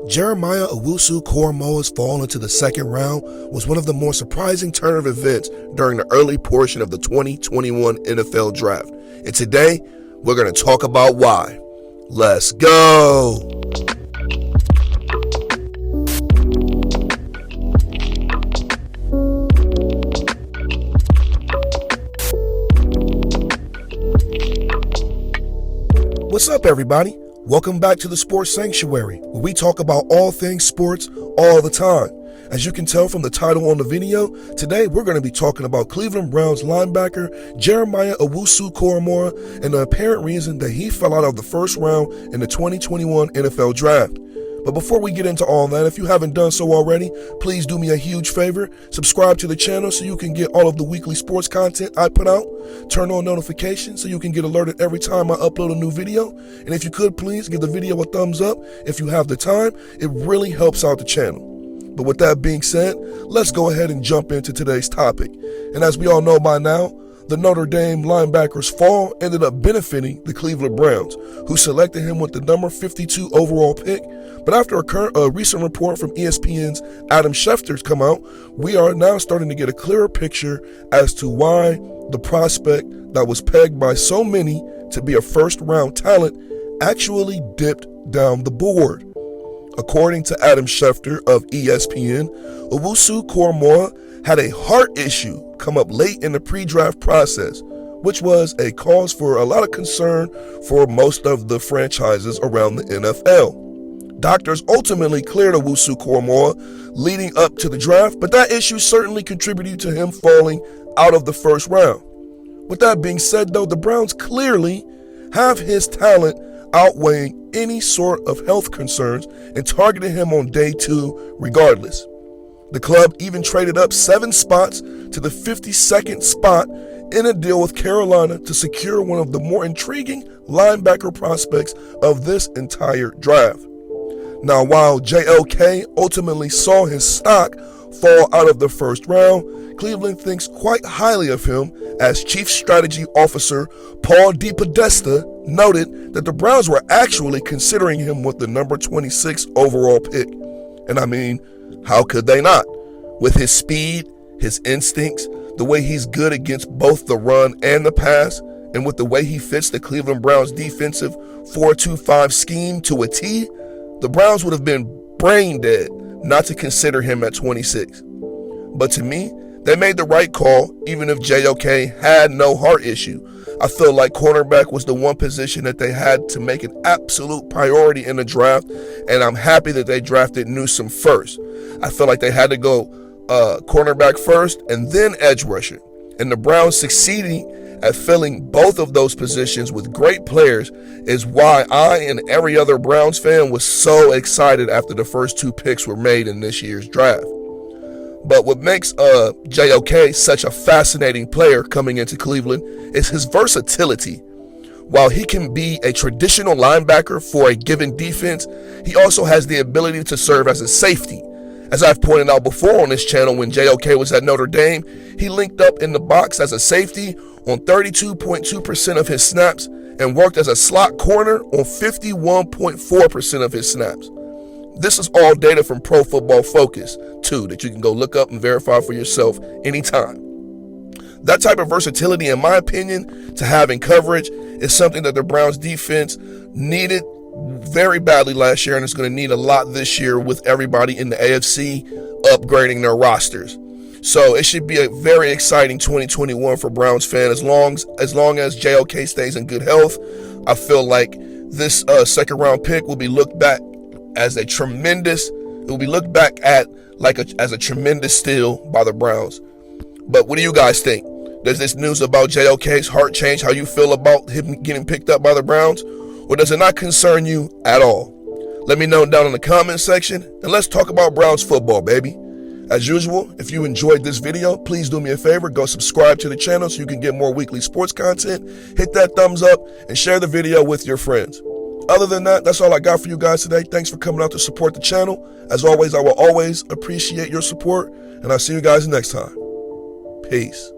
Jeremiah Owusu-Koramoah's fall into the second round was one of the more surprising turn of events during the early portion of the 2021 NFL Draft. And today, we're going to talk about why. Let's go! What's up, everybody? Welcome back to the Sports Sanctuary, where we talk about all things sports all the time. As you can tell from the title on the video, today we're going to be talking about Cleveland Browns linebacker Jeremiah Owusu-Koramoah and the apparent reason that he fell out of the first round in the 2021 NFL Draft. But before we get into all that, if you haven't done so already, please do me a huge favor. Subscribe to the channel so you can get all of the weekly sports content I put out. Turn on notifications so you can get alerted every time I upload a new video. And if you could, please give the video a thumbs up if you have the time. It really helps out the channel. But with that being said, let's go ahead and jump into today's topic. And as we all know by now, the Notre Dame linebacker's fall ended up benefiting the Cleveland Browns, who selected him with the number 52 overall pick. But after a recent report from ESPN's Adam Schefter's come out, we are now starting to get a clearer picture as to why the prospect that was pegged by so many to be a first-round talent actually dipped down the board. According to Adam Schefter of ESPN, Owusu-Koramoah had a heart issue come up late in the pre-draft process, which was a cause for a lot of concern for most of the franchises around the NFL. Doctors ultimately cleared Owusu-Koramoah leading up to the draft, but that issue certainly contributed to him falling out of the first round. With that being said, though, the Browns clearly have his talent outweighing any sort of health concerns and targeted him on day 2 regardless. The club even traded up 7 spots to the 52nd spot in a deal with Carolina to secure one of the more intriguing linebacker prospects of this entire draft. Now, while JOK ultimately saw his stock fall out of the first round, Cleveland thinks quite highly of him, as Chief Strategy Officer Paul DePodesta noted that the Browns were actually considering him with the number 26 overall pick. And I mean, how could they not? With his speed, his instincts, the way he's good against both the run and the pass, and with the way he fits the Cleveland Browns defensive 4-2-5 scheme to a T, the Browns would have been brain dead not to consider him at 26. But to me, they made the right call, even if JOK had no heart issue. I feel like cornerback was the one position that they had to make an absolute priority in the draft, and I'm happy that they drafted Newsome first. I feel like they had to go cornerback first and then edge rusher. And the Browns succeeding at filling both of those positions with great players is why I and every other Browns fan was so excited after the first 2 picks were made in this year's draft. But what makes JOK such a fascinating player coming into Cleveland is his versatility. While he can be a traditional linebacker for a given defense, he also has the ability to serve as a safety. As I've pointed out before on this channel, when JOK was at Notre Dame, he linked up in the box as a safety on 32.2% of his snaps and worked as a slot corner on 51.4% of his snaps. This is all data from Pro Football Focus, too, that you can go look up and verify for yourself anytime. That type of versatility, in my opinion, to have in coverage is something that the Browns defense needed very badly last year, and it's going to need a lot this year with everybody in the AFC upgrading their rosters. So it should be a very exciting 2021 for Browns fans as long as JOK stays in good health. I feel like this second round pick will be looked back as a tremendous tremendous steal by the Browns. But what do you guys think? Does this news about JOK's heart change how you feel about him getting picked up by the Browns? Or does it not concern you at all? Let me know down in the comment section, and let's talk about Browns football, baby. As usual, if you enjoyed this video, please do me a favor, go subscribe to the channel so you can get more weekly sports content, hit that thumbs up, and share the video with your friends. Other than that, that's all I got for you guys today. Thanks for coming out to support the channel. As always, I will always appreciate your support, and I'll see you guys next time. Peace.